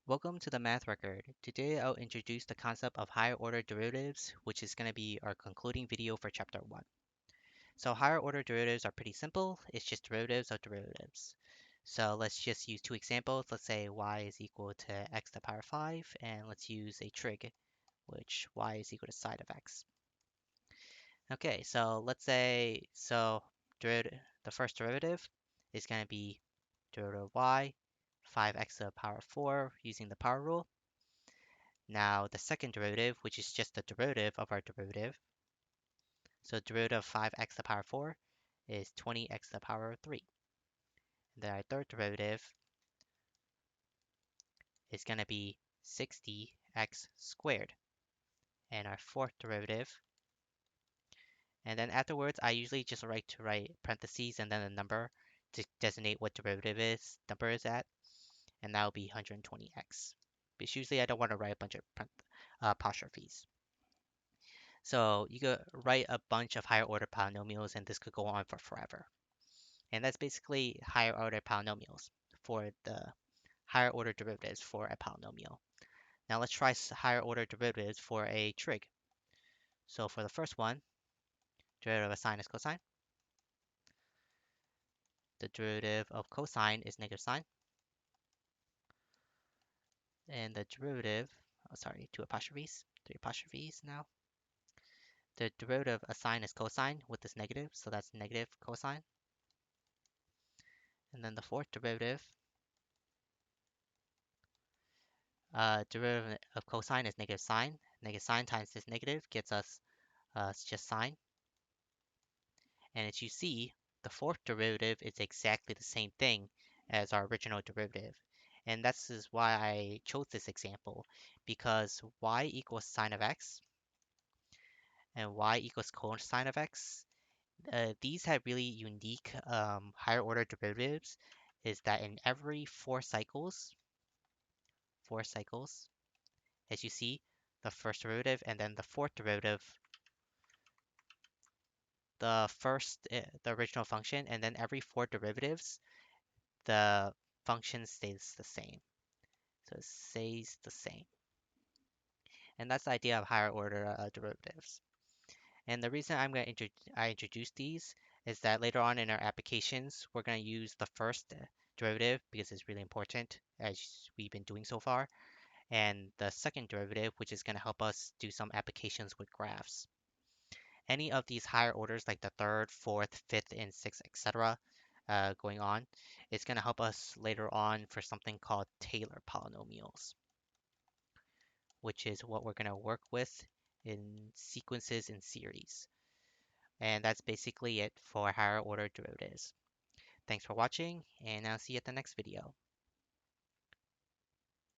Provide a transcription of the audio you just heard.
Welcome to the math record. Today I'll introduce the concept of higher order derivatives, which is going to be our concluding video for chapter 1. So higher order derivatives are pretty simple. It's just derivatives of derivatives. So let's just use two examples. Let's say y is equal to x to the power 5, and let's use a trig, which y is equal to sine of x. Okay, so let's say, the first derivative is going to be derivative of y, 5x to the power 4 using the power rule. Now the second derivative, which is just the derivative of our derivative, so derivative of 5x to the power 4 is 20x to the power 3. Then our third derivative is going to be 60x squared. And our fourth derivative, and then afterwards I usually just write parentheses and then a number to designate what number is at, and that will be 120x. Because usually I don't want to write a bunch of apostrophes. So you could write a bunch of higher order polynomials and this could go on for forever. And that's basically higher order polynomials for the higher order derivatives for a polynomial. Now let's try higher order derivatives for a trig. So for the first one, derivative of sine is cosine. The derivative of cosine is negative sine. And the derivative, two apostrophes, three apostrophes now. The derivative of sine is cosine with this negative, so that's negative cosine. And then the fourth derivative, derivative of cosine is negative sine. Negative sine times this negative gets us just sine. And as you see, the fourth derivative is exactly the same thing as our original derivative. And that's is why I chose this example, because y equals sine of x and y equals cosine of x. These have really unique higher order derivatives, is that in every four cycles, as you see, the first derivative and then the fourth derivative, the original function, and then every four derivatives, the function stays the same. So it stays the same. And that's the idea of higher order derivatives. And the reason I introduce these is that later on in our applications, we're going to use the first derivative because it's really important as we've been doing so far, and the second derivative, which is going to help us do some applications with graphs. Any of these higher orders, like the third, fourth, fifth, and sixth, etc., going on, it's going to help us later on for something called Taylor polynomials, which is what we're going to work with in sequences in series. And that's basically it for higher order derivatives. Thanks for watching, and I'll see you at the next video.